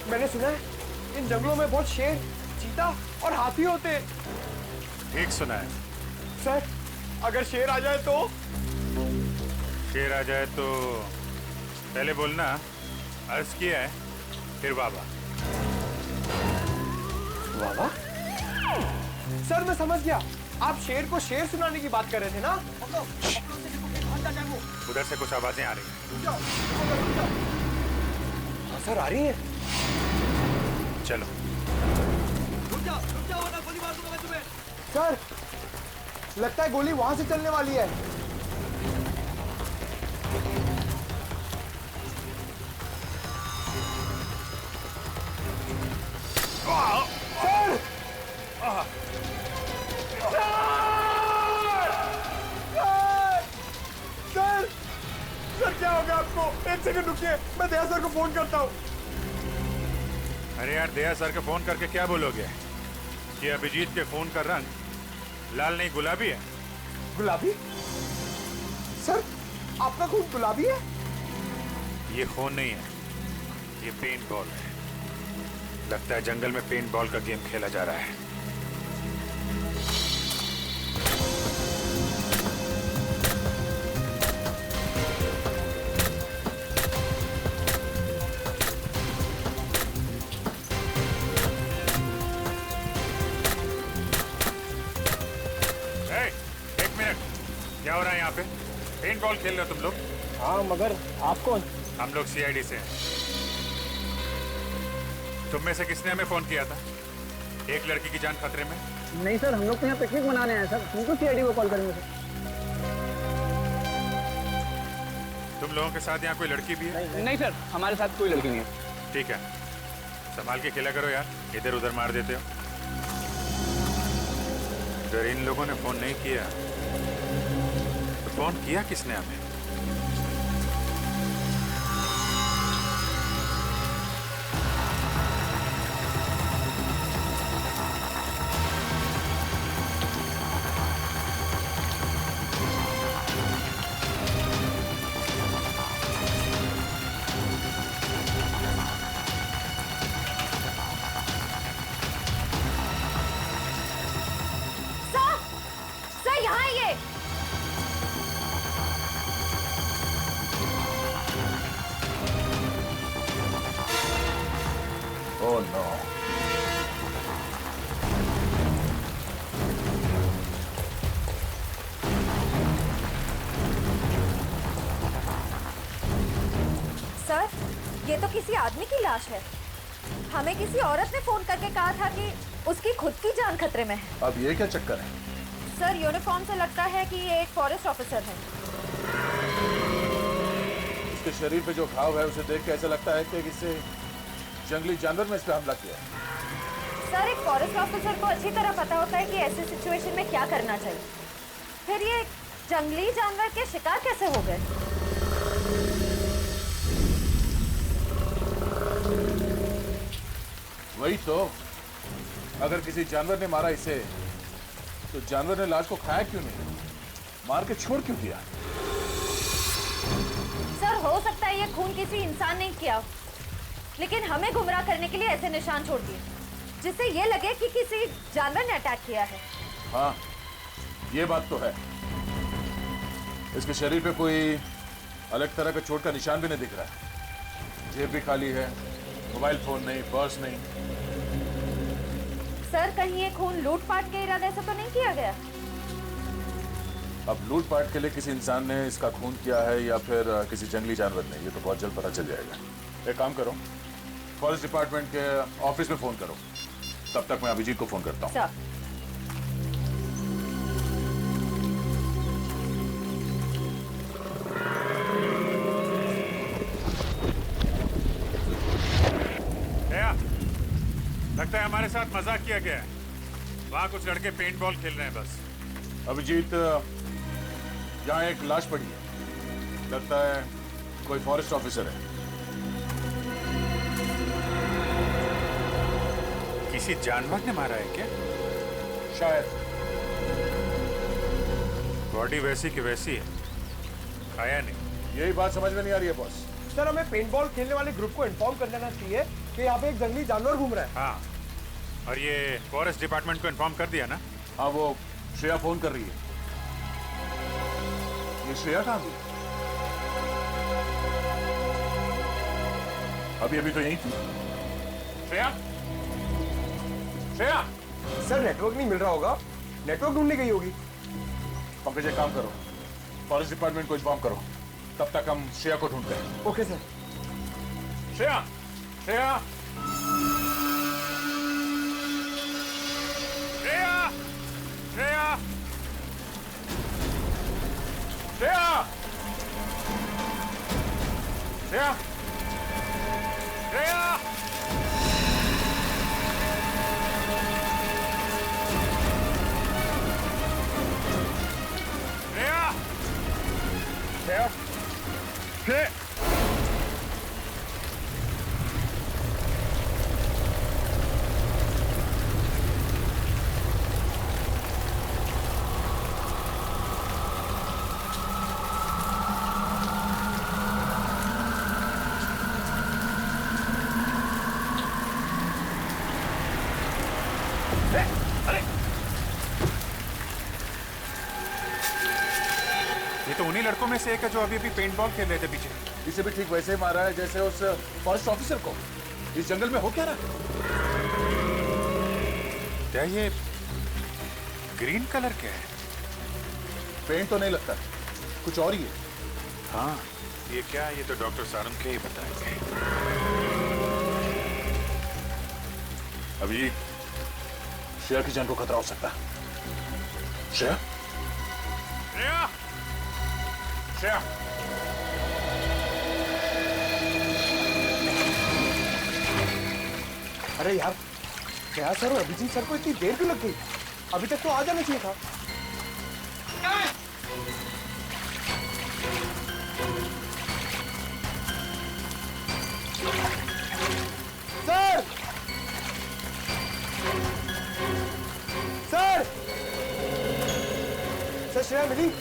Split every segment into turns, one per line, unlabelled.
मैंने सुना है इन जंगलों में बहुत शेर, चीता और हाथी होते हैं।
ठीक सुना है।
सर, अगर शेर आ जाए तो?
शेर आ जाए तो पहले बोलना अर्ज किया है, फिर बाबा।
बाबा? सर मैं समझ गया, आप शेर को शेर सुनाने की बात कर रहे थे ना?
उधर से कुछ आवाजें आ रही हैं।
हाँ सर, आ रही है।
चलो।
रुक जाओ वरना गोली मार दूंगा मैं तुम्हें।
सर, लगता है गोली वहां से चलने वाली है। सर! सर! सर क्या हो गया आपको? एक सेकंड रुकिए, मैं दया सर को फोन करता हूँ।
अरे यार, दया सर को फोन करके क्या बोलोगे कि अभिजीत के खून का रंग लाल नहीं गुलाबी है?
गुलाबी? सर, आपका खून गुलाबी है?
ये खून नहीं है, ये पेंट बॉल है। लगता है जंगल में पेंट बॉल का गेम खेला जा रहा है। एक मिनट, क्या हो रहा है यहाँ पे? पेंट बॉल खेल रहे हो तुम लोग?
हाँ, मगर आप कौन?
हम लोग सीआईडी से हैं। तुम में से किसने हमें फोन किया था? एक लड़की की जान खतरे में।
नहीं सर, हम लोग तो यहाँ पिकनिक मनाने आए सर, हमको सीआईडी को कॉल करेंगे सर।
तुम लोगों के साथ यहाँ कोई लड़की भी है?
नहीं सर, हमारे साथ कोई लड़की नहीं है।
ठीक है, संभाल के खेला करो यार, इधर उधर मार देते हो। अगर इन लोगों ने फोन नहीं किया तो फोन किया किसने हमें?
Oh no.
सर, ये तो किसी आदमी की लाश है। हमें किसी औरत ने फोन करके कहा था कि उसकी खुद की जान खतरे में है।
अब ये क्या चक्कर है?
सर, यूनिफॉर्म से लगता है कि ये एक फॉरेस्ट ऑफिसर है।
उसके शरीर पे जो घाव है उसे देख के ऐसा लगता है कि किसी जंगली जानवर ने इस पे हमला किया है।
सर, एक फॉरेस्ट ऑफिसर को अच्छी तरह पता होता है कि ऐसे सिचुएशन में क्या करना चाहिए। फिर ये जंगली जानवर के शिकार कैसे हो गए?
वही तो, अगर किसी जानवर ने मारा इसे तो जानवर ने लाश को खाया क्यों नहीं, मार के छोड़ क्यों दिया?
सर, हो सकता है ये खून किसी इंसान ने किया, लेकिन हमें गुमराह करने के लिए ऐसे निशान छोड़ दिए जिससे ये लगे कि किसी जानवर ने अटैक किया है।
हाँ, ये बात तो है। इसके शरीर पे कोई अलग तरह का चोट का निशान भी नहीं दिख रहा है। जेब भी खाली है, मोबाइल फोन नहीं, पर्स नहीं।
सर, कहीं ये खून लूटपाट के इरादे से तो नहीं किया गया?
अब लूटपाट के लिए किसी इंसान ने इसका खून किया है या फिर किसी जंगली जानवर ने, ये तो बहुत जल्द पता चल जाएगा। एक काम करो, फॉरेस्ट डिपार्टमेंट के ऑफिस में फोन करो, तब तक मैं अभिजीत को फोन करता हूँ।
सर,
लगता है हमारे साथ मजाक किया गया है। वहां कुछ लड़के पेंट बॉल खेल रहे हैं बस।
अभिजीत, यहाँ एक लाश पड़ी है, लगता है कोई फॉरेस्ट ऑफिसर है।
किसी जानवर ने मारा है क्या?
शायद।
बॉडी वैसी की वैसी है, खाया नहीं।
यही बात समझ में नहीं आ रही है बॉस।
सर हमें पेंटबॉल खेलने वाले ग्रुप को इन्फॉर्म कर देना चाहिए कि यहाँ पे एक जंगली जानवर घूम रहा है।
हाँ, और ये फॉरेस्ट डिपार्टमेंट को इन्फॉर्म कर दिया ना?
हाँ, वो श्रेया फोन कर रही है। ये श्रेया कहाँ गई? अभी अभी तो यही थी। श्रेया, श्रेया।
सर नेटवर्क नहीं मिल रहा होगा, नेटवर्क ढूंढने गई होगी।
पंकज एक काम करो, फॉरेस्ट डिपार्टमेंट को इन्फॉर्म करो, तब तक हम श्रेया को ढूंढते हैं।
Okay sir.
श्रेया, श्रेया,
श्रेया, श्रेया,
श्रेया, श्रेया,
श्रेया।
श्रेया, श्रेया।
ये तो उन्हीं लड़कों में से एक है जो अभी अभी पेंटबॉल खेल रहे थे पीछे।
इसे भी ठीक वैसे ही मारा है जैसे उस फॉरेस्ट ऑफिसर को। इस जंगल में हो क्या रहा?
क्या ये ग्रीन कलर क्या है?
पेंट तो नहीं लगता, कुछ और ही है।
हाँ, ये क्या है? ये तो डॉक्टर सारंग के ही बताएंगे।
अभी श्रेया की जान को खतरा हो सकता है। श्रेया,
श्रेया,
श्रेया,
अरे यार, श्रेया सर और अभिजीत सर को इतनी देर क्यों लग गई? अभी तक तो आ जाना चाहिए था। सर, सर, सर श्रेया मिली?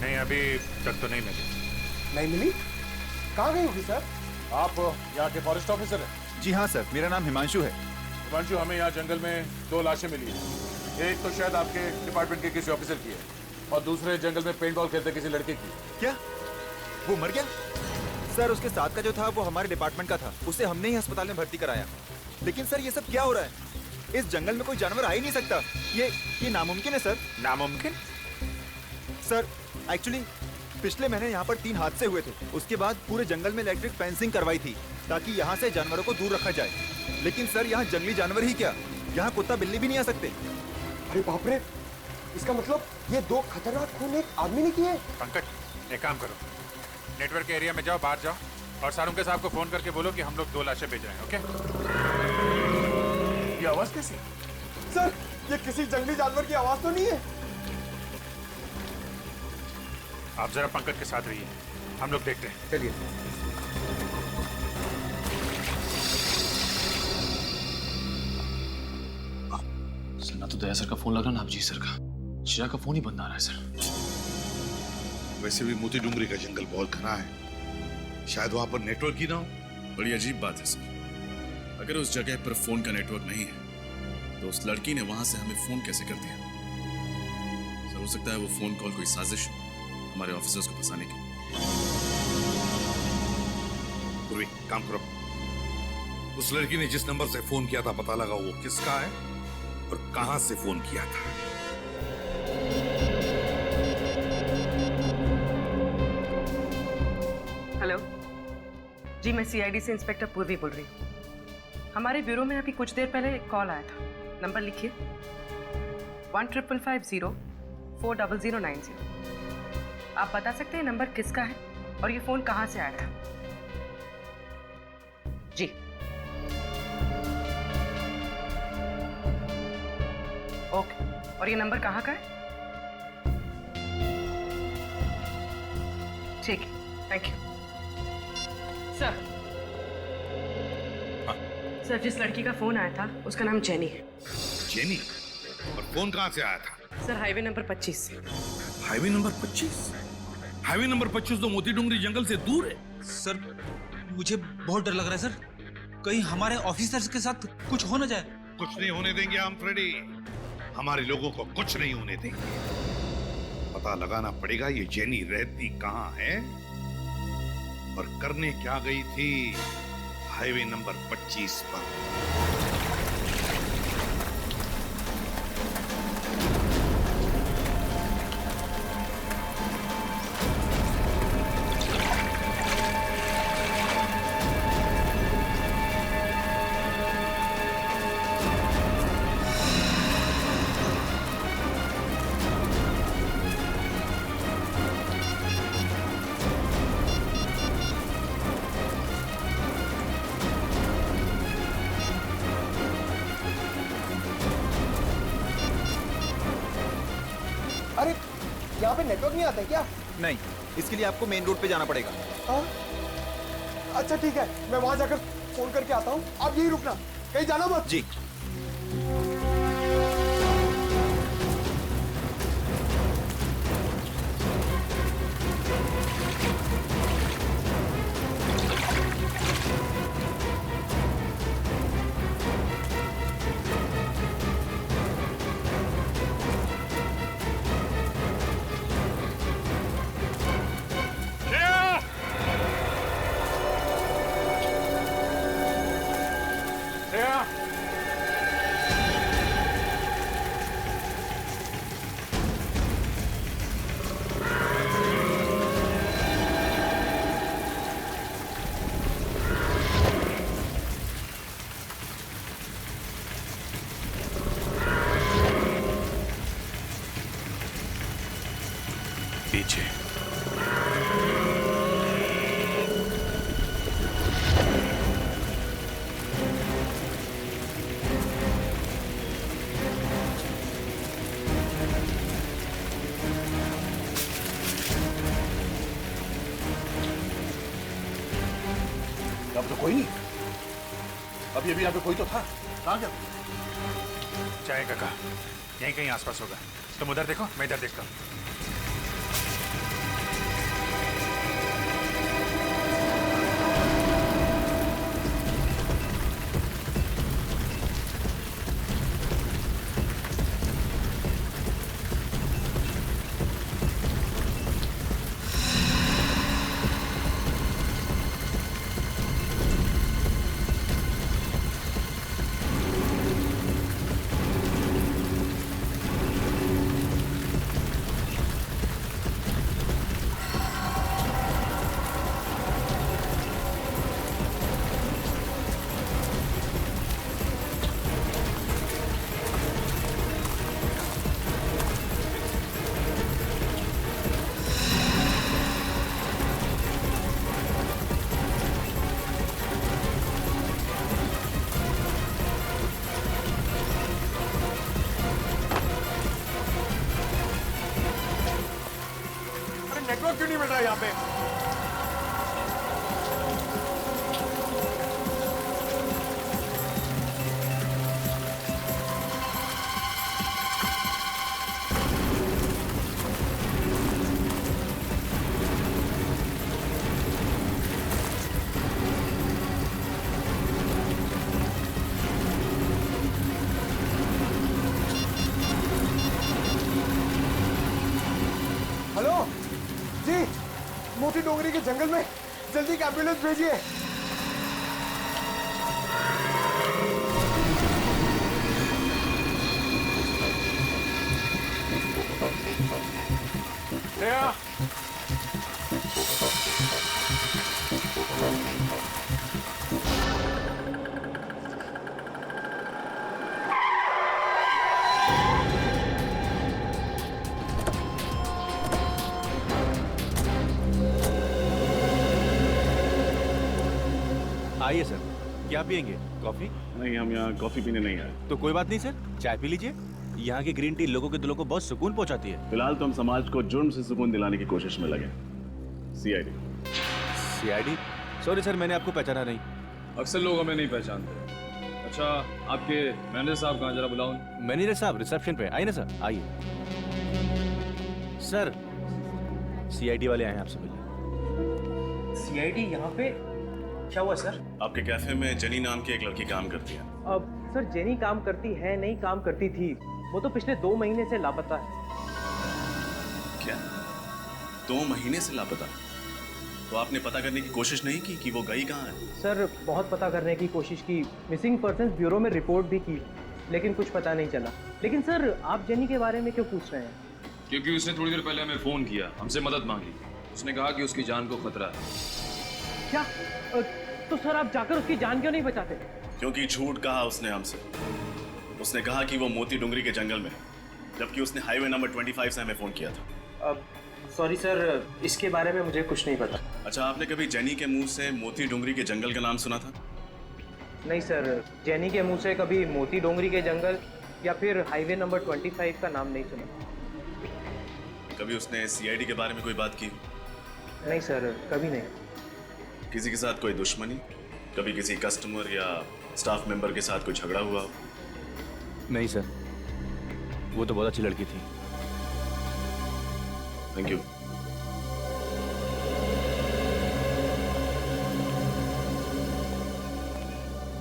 नहीं, अभी तक तो नहीं मिली।
नहीं मिली? कहाँ गई होगी सर?
आप यहाँ के फॉरेस्ट ऑफिसर हैं?
जी हाँ सर, मेरा नाम हिमांशु है।
हिमांशु, हमें यहाँ जंगल में 2 लाशें मिली हैं। एक तो शायद आपके डिपार्टमेंट के किसी ऑफिसर की है और दूसरे जंगल में पेंटबॉल खेलते किसी लड़के की।
क्या वो मर गया? सर उसके साथ का जो था वो हमारे डिपार्टमेंट का था, उसे हमने ही अस्पताल में भर्ती कराया। लेकिन सर ये सब क्या हो रहा है? इस जंगल में कोई जानवर आ ही नहीं सकता। ये नामुमकिन है सर।
नामुमकिन?
सर एक्चुअली पिछले महीने यहाँ पर 3 हादसे हुए थे। उसके बाद पूरे जंगल में इलेक्ट्रिक फेंसिंग करवाई थी ताकि यहाँ से जानवरों को दूर रखा जाए। लेकिन सर यहाँ जंगली जानवर ही क्या, यहाँ कुत्ता बिल्ली भी नहीं आ सकते।
अरे बाप रे, इसका मतलब ये 2 खतरनाक खून एक आदमी ने किए।
पंकज एक काम करो, नेटवर्क के एरिया में जाओ, बाहर जाओ और सारुंग के साहब को फोन करके बोलो कि हम लोग 2 लाशें भेज रहे हैं। ओके?
ये आवाज कैसी?
सर ये किसी जंगली जानवर की आवाज तो नहीं है?
आप जरा पंकज के साथ रहिए, हम लोग देखते हैं।
चलिए।
सर ना तो दया सर का फोन लगा ना अभिजीत सर का। श्रेया का फोन ही बंद आ रहा है सर।
वैसे भी मोती डूंगरी का जंगल बहुत घना है, शायद वहां पर नेटवर्क ही ना हो।
बड़ी अजीब बात है सर, अगर उस जगह पर फोन का नेटवर्क नहीं है तो उस लड़की ने वहां से हमें फोन कैसे कर दिया? सर हो सकता है वो फोन कॉल कोई साजिश हो हमारे ऑफिसर्स को फंसाने की।
पूर्वी काम करो, उस लड़की ने जिस नंबर से फोन किया था पता लगा वो किसका है और कहां से फोन किया था।
हेलो जी, मैं सीआईडी से इंस्पेक्टर पूर्वी बोल रही हूँ। हमारे ब्यूरो में अभी कुछ देर पहले एक कॉल आया था। नंबर लिखिए 1550-40090। आप बता सकते हैं नंबर किसका है और ये फोन कहाँ से आया था? जी ओके, और ये नंबर कहाँ का है? ठीक है, थैंक यू सर। सर जिस लड़की का फोन आया था उसका नाम जेनी है।
जेनी? और फोन कहां से आया था?
सर हाईवे नंबर 25 से।
Highway number 25? हाईवे नंबर 25 तो मोती डूंगरी जंगल से दूर है।
सर मुझे बहुत डर लग रहा है सर, कहीं हमारे ऑफिसर्स के साथ कुछ हो ना जाए।
कुछ नहीं होने देंगे हम फ्रेडी, हमारे लोगों को कुछ नहीं होने देंगे। पता लगाना पड़ेगा ये जेनी रहती कहाँ है और करने क्या गई थी हाईवे नंबर 25 पर।
अरे यहाँ पे नेटवर्क नहीं आता है क्या?
नहीं, इसके लिए आपको मेन रोड पे जाना पड़ेगा।
हाँ? अच्छा ठीक है, मैं वहां जाकर फोन करके आता हूँ, आप यही रुकना, कहीं जाना मत।
जी।
पीछे
अब तो कोई नहीं, अब ये भी यहाँ पे कोई तो था, कहाँ गया?
चाय काका यहीं कहीं आसपास होगा, तुम उधर देखो मैं इधर देखता हूँ।
नेटवर्क क्यों नहीं मिल रहा है यहाँ पे? हेलो जी, मोटी डोंगरी के जंगल में जल्दी एक एम्बुलेंस भेजिए।
आइए सर, क्या पियेंगे? कॉफी?
नहीं, हम यहाँ कॉफी पीने नहीं आए।
तो कोई बात नहीं सर, चाय पी लीजिए। यहाँ की ग्रीन टी लोगों के दिलों को बहुत सुकून पहुँचाती है।
फिलहाल तो हम समाज को जुर्म से सुकून दिलाने की कोशिश में लगे। सीआईडी।
सीआईडी? सॉरी सर, मैंने आपको पहचाना नहीं।
अक्सर लोग हमें नहीं पहचानते। अच्छा, आपके मैनेजर साहब कहाँ, जरा बुलाओ।
मैनेजर साहब रिसेप्शन पे। आइए ना सर, आइए। सर, सीआईडी वाले आए हैं आपसे मिलने। सीआईडी यहाँ पे क्या हुआ सर?
आपके कैफे में जेनी नाम की एक लड़की काम करती है।
अब सर जेनी काम करती है नहीं काम करती थी, वो तो पिछले 2 महीने से लापता है।
क्या 2 महीने से लापता? तो आपने पता करने की कोशिश नहीं की कि वो गई कहाँ है?
सर बहुत पता करने की कोशिश की, मिसिंग पर्सन्स ब्यूरो में रिपोर्ट भी की, लेकिन कुछ पता नहीं चला। लेकिन सर आप जेनी के बारे में क्यों पूछ रहे हैं?
क्योंकि उसने थोड़ी देर पहले हमें फोन किया, हमसे मदद मांगी। उसने कहा कि उसकी जान को खतरा है।
क्या तो सर आप जाकर उसकी जान क्यों नहीं बचाते?
क्योंकि झूठ कहा उसने हमसे। उसने कहा कि वो मोती डूंगरी के जंगल में, जबकि उसने हाईवे नंबर 25 से हमें फोन किया था।
अब सॉरी सर, इसके बारे में मुझे कुछ नहीं पता।
अच्छा, आपने कभी जेनी के मुंह से मोती डूंगरी के जंगल का नाम सुना था?
नहीं सर, जेनी के मुंह से कभी मोती डोंगरी के जंगल या फिर हाईवे नंबर 25 का नाम नहीं सुना।
कभी उसने सीआईडी के बारे में कोई बात की?
नहीं सर, कभी नहीं।
किसी के साथ कोई दुश्मनी? कभी किसी कस्टमर या स्टाफ मेंबर के साथ कोई झगड़ा हुआ?
नहीं सर, वो तो बहुत अच्छी लड़की थी।
Thank you.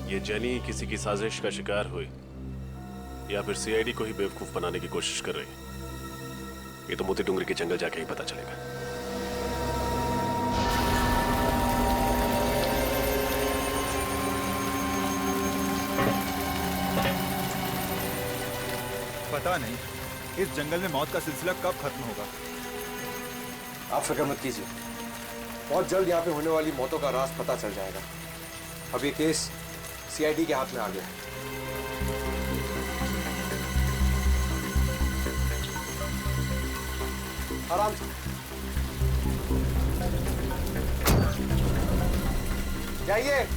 ये जेनी किसी की साजिश का शिकार हुई या फिर सीआईडी को ही बेवकूफ बनाने की कोशिश कर रही है, ये तो मोती डूंगरी के जंगल जाके ही पता चलेगा।
पता नहीं इस जंगल में मौत का सिलसिला कब खत्म होगा।
आप फिक्र मत कीजिए, बहुत जल्द यहाँ पे होने वाली मौतों का राज पता चल जाएगा। अब ये केस सीआईडी के हाथ में आ गया है। आराम से जाइए।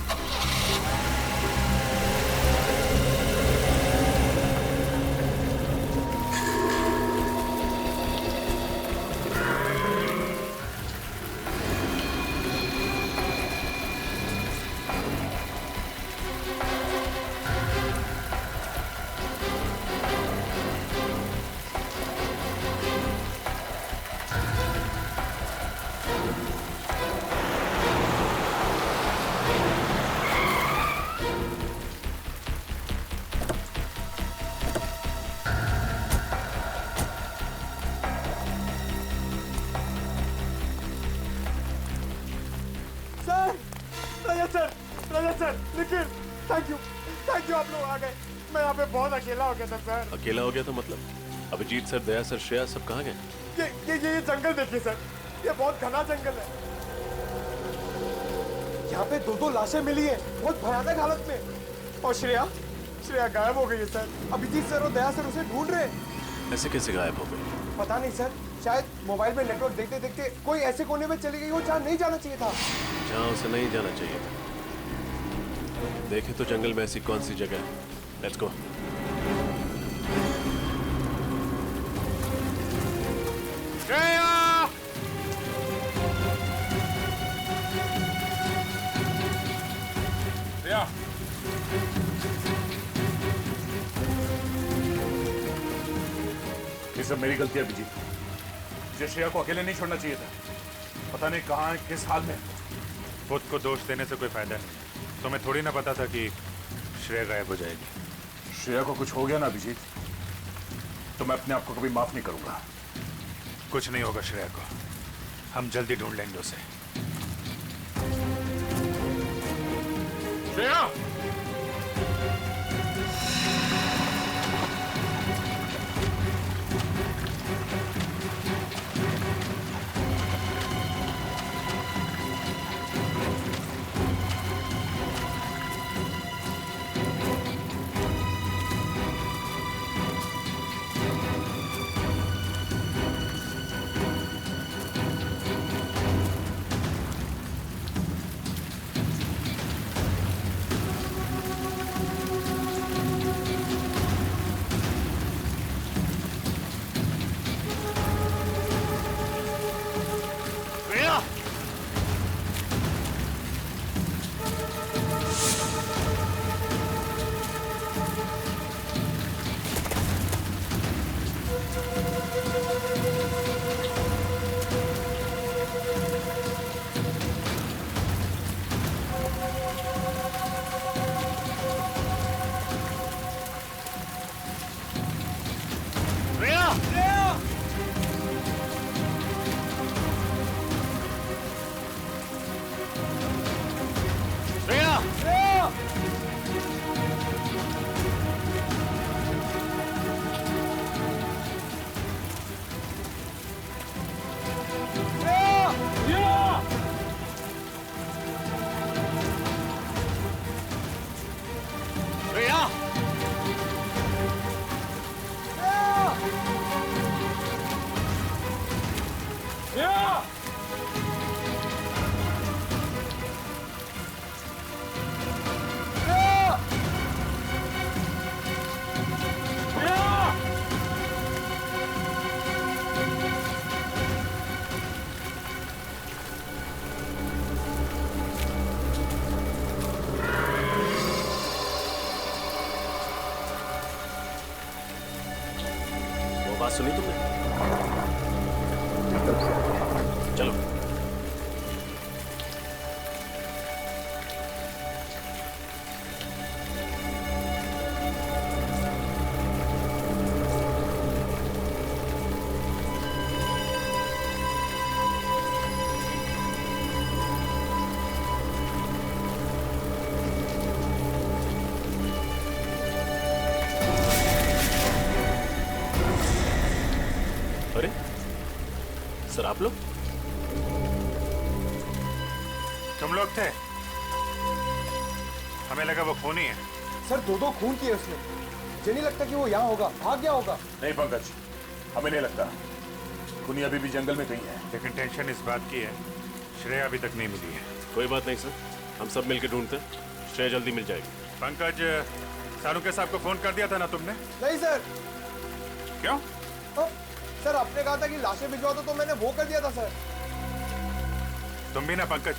निखिल, थैंक यू आप लोग आ गए। मैं यहाँ पे बहुत अकेला हो गया था सर।
अकेला हो गया तो मतलब? अभिजीत सर, दया सर, श्रेया सब कहाँ गए?
ये जंगल देखिए सर, ये बहुत घना जंगल है। यहाँ पे 2 लाशें मिली है बहुत भयानक हालत में, और श्रेया गायब हो गई है सर। अभिजीत सर और दया सर उसे ढूंढ रहे हैं।
ऐसे कैसे गायब हो गई?
पता नहीं सर, शायद मोबाइल में नेटवर्क देखते देखते कोई ऐसे कोने में चली गई हो जहाँ नहीं जाना चाहिए था।
जहाँ उसे नहीं जाना चाहिए था। देखे तो जंगल में ऐसी कौन सी जगह है? Let's go.
श्रेया! श्रेया!
ये सब मेरी गलती है अभिजीत। मुझे श्रेया को अकेले नहीं छोड़ना चाहिए था। पता नहीं कहाँ है, किस हाल में।
खुद को दोष देने से कोई फायदा नहीं। तुम्हें थोड़ी ना पता था कि श्रेया गायब हो जाएगी।
श्रेया को कुछ हो गया ना अभिजीत, तो मैं अपने आप को कभी माफ नहीं करूंगा।
कुछ नहीं होगा श्रेया को, हम जल्दी ढूंढ लेंगे उसे।
श्रेया!
वो बात सुनी तुमने? चलो। अरे सर, आप लोग?
तुम लोग थे? हमें लगा वो खूनी है।
सर दो खून किए उसने। मुझे नहीं लगता कि वो यहाँ होगा, भाग गया होगा।
नहीं पंकज, हमें नहीं लगता। खूनी अभी भी जंगल में कहीं है।
लेकिन टेंशन इस बात की है, श्रेया अभी तक नहीं मिली है।
कोई बात नहीं सर, हम सब मिलकर ढूंढते हैं, श्रेया जल्दी मिल जाएगी।
पंकज, सारू साहब को फोन कर दिया था ना तुमने?
नहीं सर।
क्यों?
सर आपने कहा था कि लाशें भिजवा दो, तो मैंने वो कर दिया था सर।
तुम भी ना पंकज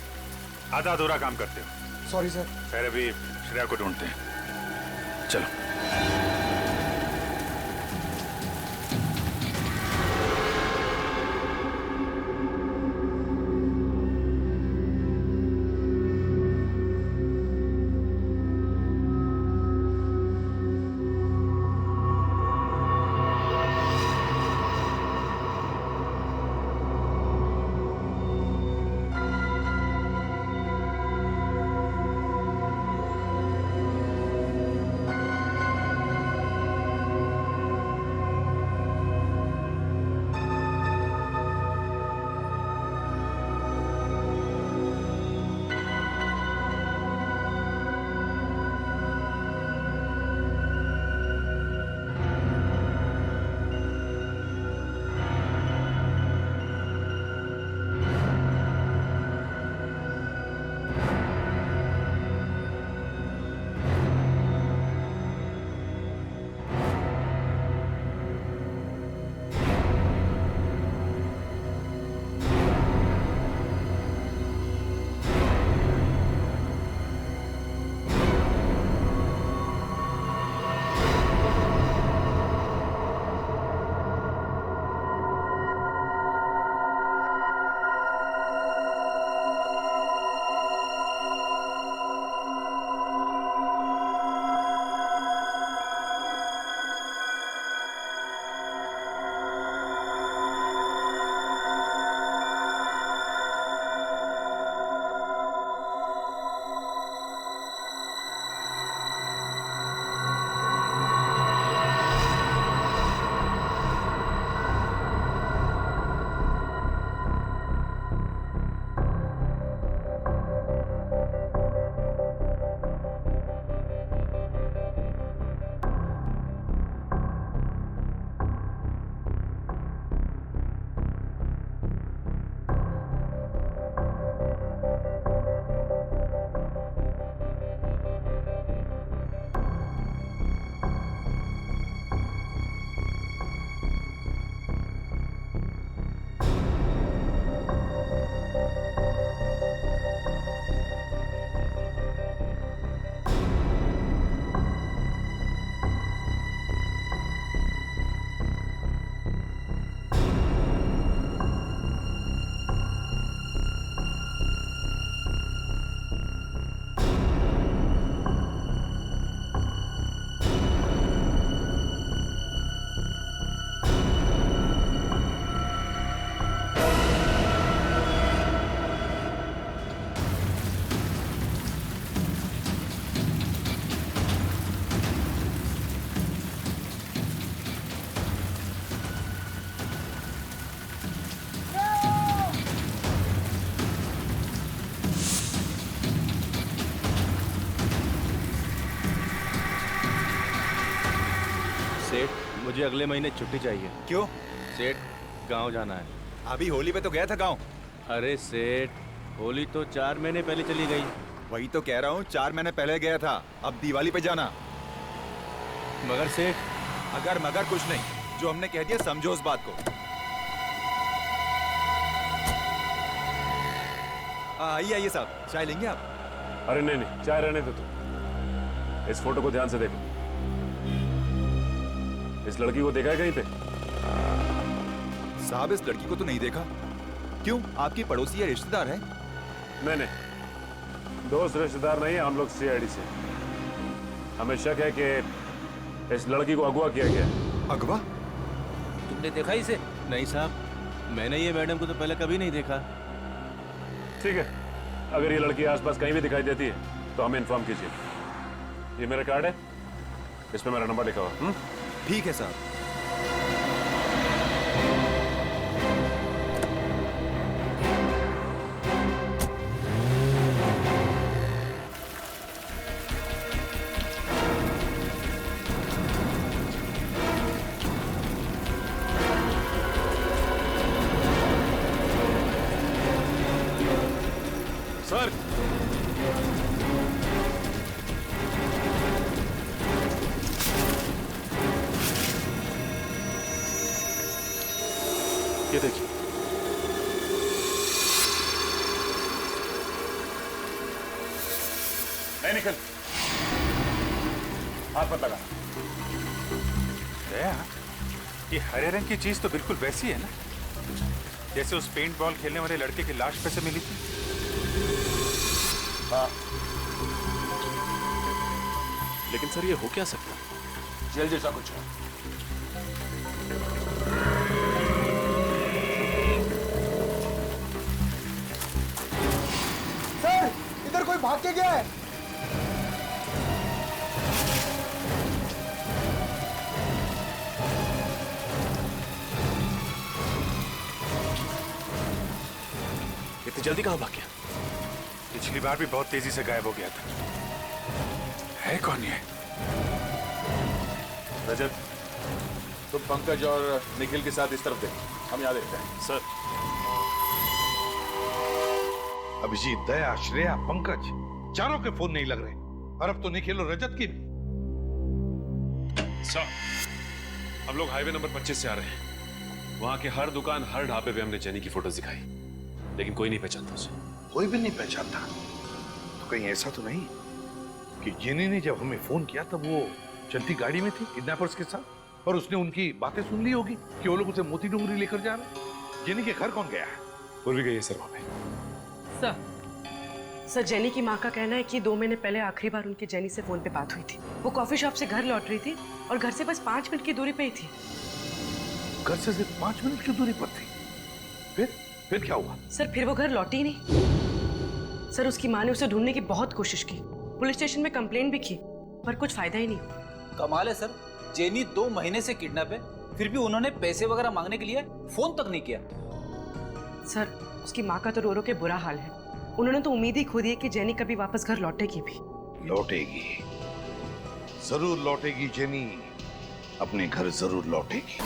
आधा अधूरा काम करते हो।
Sorry sir.
खैर अभी श्रेया को ढूंढते हैं, चलो।
मुझे अगले महीने छुट्टी चाहिए।
क्यों?
सेठ, गांव जाना है।
अभी होली पे तो गया था गांव।
अरे सेठ, होली तो 4 महीने पहले चली गई।
वही तो कह रहा हूँ, 4 महीने पहले गया था, अब दिवाली पे जाना।
मगर सेठ,
अगर मगर कुछ नहीं, जो हमने कह दिया समझो उस बात को। आइए आइए साहब, चाय लेंगे आप?
अरे नहीं नहीं, चाय रहने दो तुम। इस फोटो को ध्यान से देखो। इस लड़की को देखा है कहीं पे?
साहब, इस लड़की को तो नहीं देखा। क्यों, आपकी पड़ोसी या रिश्तेदार है?
नहीं नहीं, दोस्त रिश्तेदार नहीं है, हम लोग सीआईडी से। हमें शक है कि इस लड़की को अगवा किया गया।
अगवा?
तुमने देखा इसे? नहीं साहब, मैंने ये मैडम को तो पहले कभी नहीं देखा।
ठीक है, अगर ये लड़की आसपास कहीं भी दिखाई देती है तो हमें इन्फॉर्म कीजिए। ये मेरा कार्ड है, इस पे मेरा नंबर लिखा हुआ।
ठीक है साहब।
सर, ये देखिए।
नहीं निकल, हाथ मत लगा। दया, ये हरे रंग की चीज तो बिल्कुल वैसी है ना जैसे उस पेंट बॉल खेलने वाले लड़के की लाश पे से मिली थी।
हाँ, लेकिन सर ये हो क्या सकता है?
जेल जैसा कुछ है।
सर, इधर कोई भाग के गया है।
इतनी जल्दी कहाँ भाग गया?
पिछली बार भी बहुत तेजी से गायब हो गया था। है कौन ये?
रजत, तुम पंकज और निखिल के साथ इस तरफ देखो, हम यहाँ देखते हैं।
सर,
अभिजीत, दया, श्रेया, पंकज, चारों के फोन नहीं लग रहे और अब तो निखिल और रजत की भी।
सर, हम लोग हाईवे नंबर 25 से आ रहे हैं। वहां के हर दुकान, हर ढाबे पे हमने जेनी की फोटोज दिखाई, लेकिन कोई नहीं पहचानता उसे।
कोई भी नहीं पहचानता? तो कहीं ऐसा तो नहीं कि जेनी ने जब हमें फोन किया तब वो चलती गाड़ी में थी किडनैपर्स के साथ और उसने उनकी बातें सुन ली होगी कि वो लोग उसे मोती डूंगरी लेकर जा रहे हैं। जेनी के घर कौन गया है?
पूर्वी गई है सर वहां पे।
सर, जेनी की माँ का कहना है कि 2 महीने पहले आखिरी बार उनकी जेनी से फोन पे बात हुई थी। वो कॉफी शॉप से घर लौट रही थी और घर से बस 5 मिनट की दूरी पे ही थी।
घर से सिर्फ 5 मिनट की दूरी पर थी? फिर क्या हुआ?
सर, फिर वो घर लौटी ही नहीं। सर, उसकी माँ ने उसे ढूंढने की बहुत कोशिश की, पुलिस स्टेशन में कंप्लेंट भी की, पर कुछ फायदा ही नहीं हुआ।
कमाल है सर, जेनी 2 महीने से किडनैप है, फिर भी उन्होंने पैसे वगैरह मांगने के लिए फोन तक नहीं किया।
सर, उसकी माँ का तो रो रो के बुरा हाल है। उन्होंने तो उम्मीद ही खो दी है कि जेनी कभी वापस घर लौटेगी भी।
लौटेगी, जरूर लौटेगी जेनी, अपने घर जरूर लौटेगी।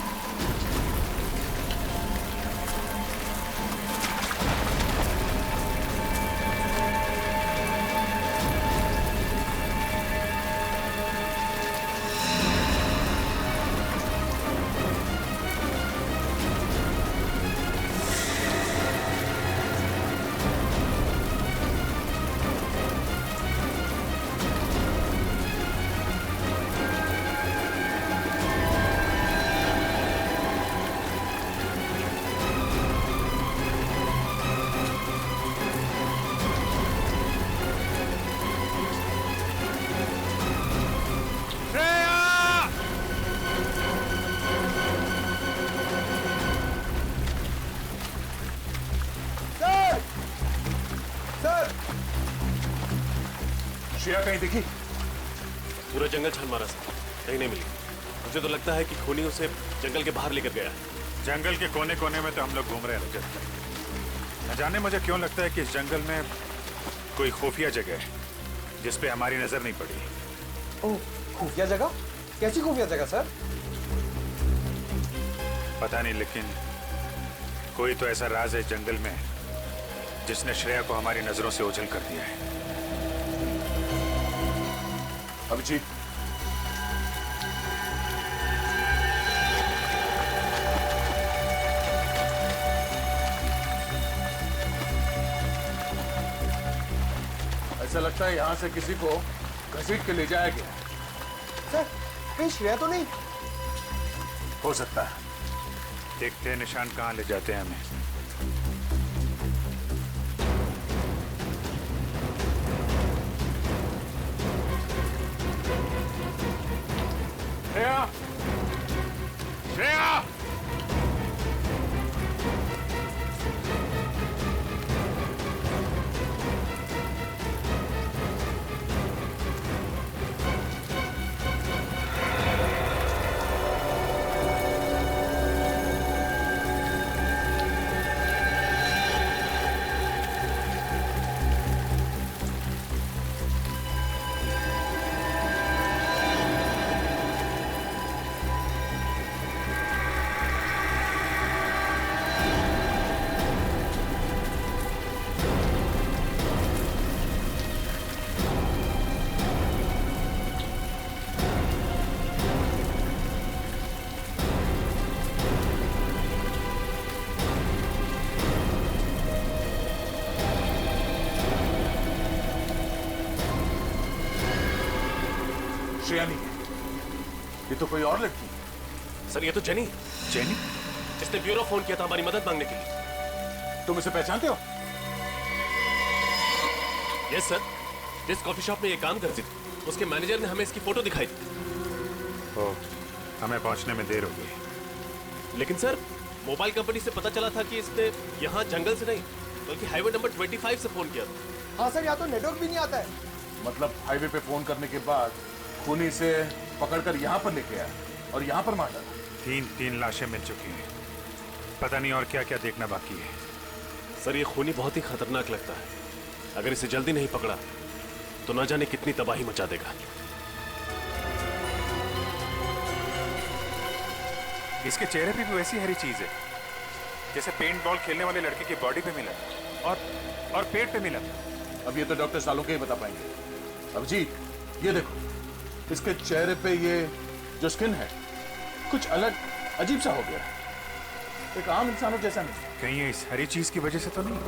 श्रेया कहीं दिखी? पूरा जंगल छान मारा सर, कहीं नहीं मिली। मुझे तो लगता है कि खूनी उसे जंगल के बाहर लेकर गया है।
जंगल के कोने कोने में तो हम लोग घूम रहे हैं रजत। न जाने मुझे क्यों लगता है कि इस जंगल में कोई खुफिया जगह है जिस पे हमारी नजर नहीं पड़ी।
ओह, खुफिया जगह? कैसी खुफिया जगह सर?
पता नहीं, लेकिन कोई तो ऐसा राज है जंगल में जिसने श्रेया को हमारी नजरों से ओझल कर दिया है।
अभिजीत, ऐसा लगता है यहां से किसी को घसीट के ले जाया गया।
सर, कहीं श्रेया तो नहीं?
हो सकता है।
देखते हैं निशान कहां ले जाते हैं हमें।
श्रेया! श्रेया! श्रेया नहीं, ये तो कोई और लड़की है।
सर, ये तो जेनी।
जेनी?
इसने ब्यूरो फोन किया था हमारी मदद मांगने के लिए।
तुम इसे पहचानते हो?
यस सर, जिस कॉफी शॉप में ये काम करती थी उसके मैनेजर ने हमें इसकी फोटो दिखाई थी।
ओह, हमें पहुंचने में देर हो गई।
लेकिन सर, मोबाइल कंपनी से पता चला था कि इसने यहाँ जंगल से नहीं बल्कि हाईवे नंबर 25 से फोन किया था।
हाँ सर, यहाँ तो नेटवर्क भी नहीं आता है।
मतलब हाईवे पे फोन करने के बाद खूनी से पकड़कर यहाँ पर लेके आया और यहाँ पर मार डाला।
तीन लाशें मिल चुकी हैं। पता नहीं और क्या क्या देखना बाकी है।
सर, ये खूनी बहुत ही खतरनाक लगता है। अगर इसे जल्दी नहीं पकड़ा तो ना जाने कितनी तबाही मचा देगा।
इसके चेहरे पे भी वैसी हरी चीज है जैसे पेंट बॉल खेलने वाले लड़के की बॉडी पे मिला और पेट पे मिला।
अब ये तो डॉक्टर सालुंके ही बता पाएंगे। अभिजीत, ये देखो, इसके चेहरे पे ये जो स्किन है कुछ अलग अजीब सा हो गया है, एक आम इंसानों जैसा नहीं।
कहीं ये इस हरी चीज की वजह से तो नहीं?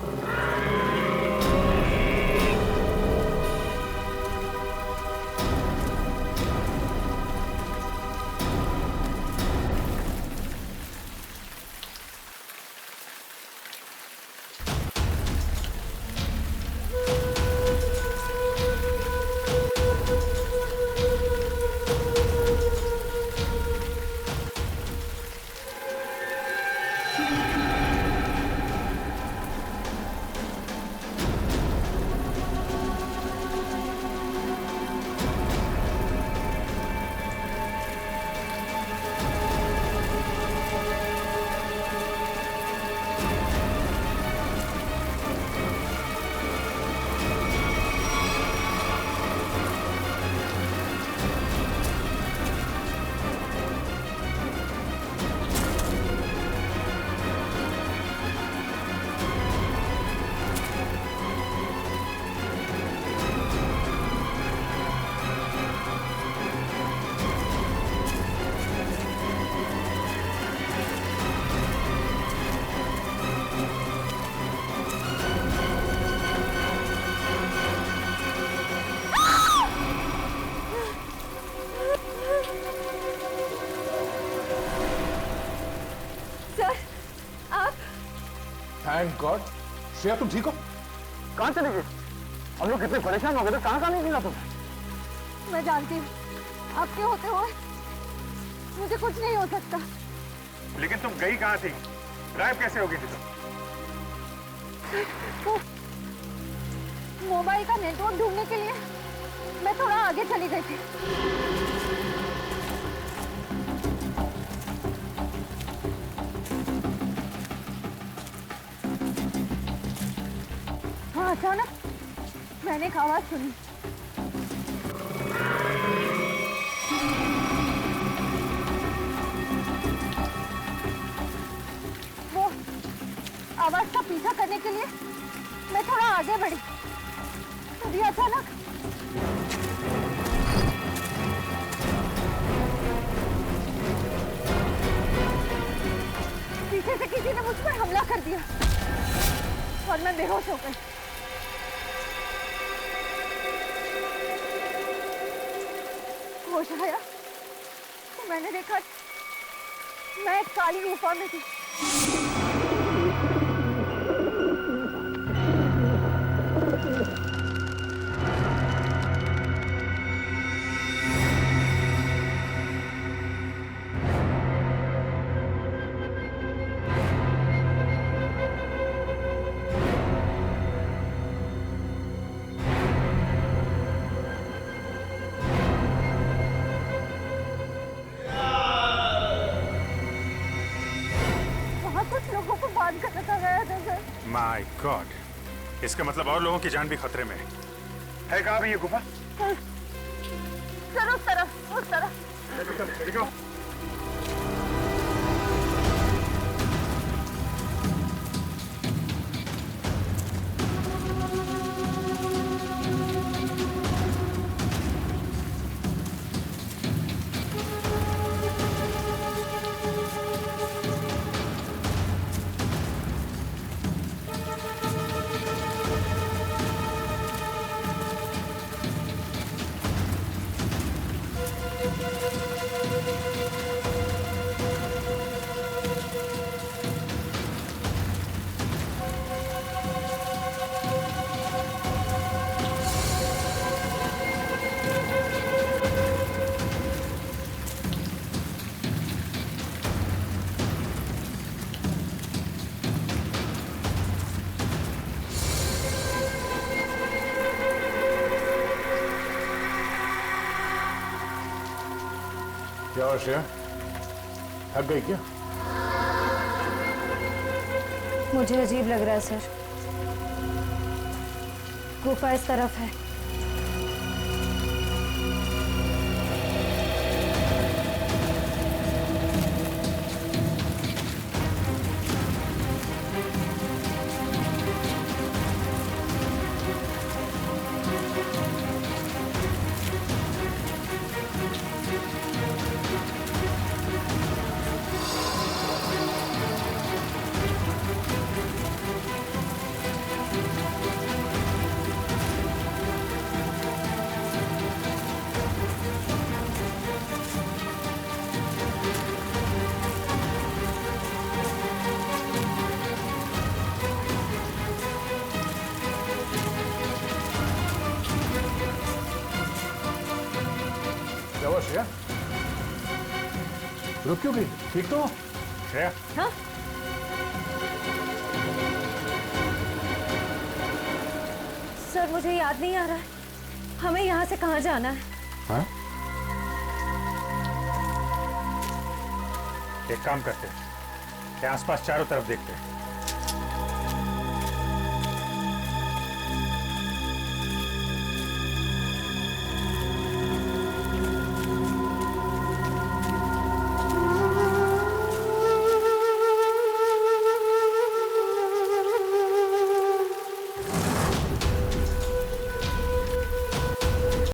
Thank God. श्रेया, तुम ठीक हो?
कहाँ चले गए? हम लोग कितने परेशान हो गए थे, कहाँ नहीं मिला तुम्हें?
मैं जानती हूँ आपके होते हुए मुझे कुछ नहीं हो सकता।
लेकिन तुम गई कहाँ थी? गायब कैसे हो गई थी तुम?
मोबाइल का नेटवर्क ढूंढने के लिए मैं थोड़ा आगे चली गई थी। हाँ, अचानक मैंने एक आवाज सुनी। आगे बढ़ी तभी अचानक पीछे से किसी ने मुझ पर हमला कर दिया और मैं बेहोश हो गई। होश आया तो मैंने देखा मैं एक काली गुफा में थी।
माय गॉड, इसका मतलब और लोगों की जान भी खतरे में है। कहाँ है ये गुफा?
सर उस तरफ।
देखो।
क्या हुआ श्रेया? थक गई क्या?
मुझे अजीब लग रहा है सर। गुफा इस तरफ है।
श्रेया, रुक क्यों गई? ठीक तो हो?
श्रेया?
हाँ? सर मुझे याद नहीं आ रहा है, हमें यहाँ से कहाँ जाना है?
हाँ?
एक काम करते हैं, आसपास चारों तरफ देखते हैं।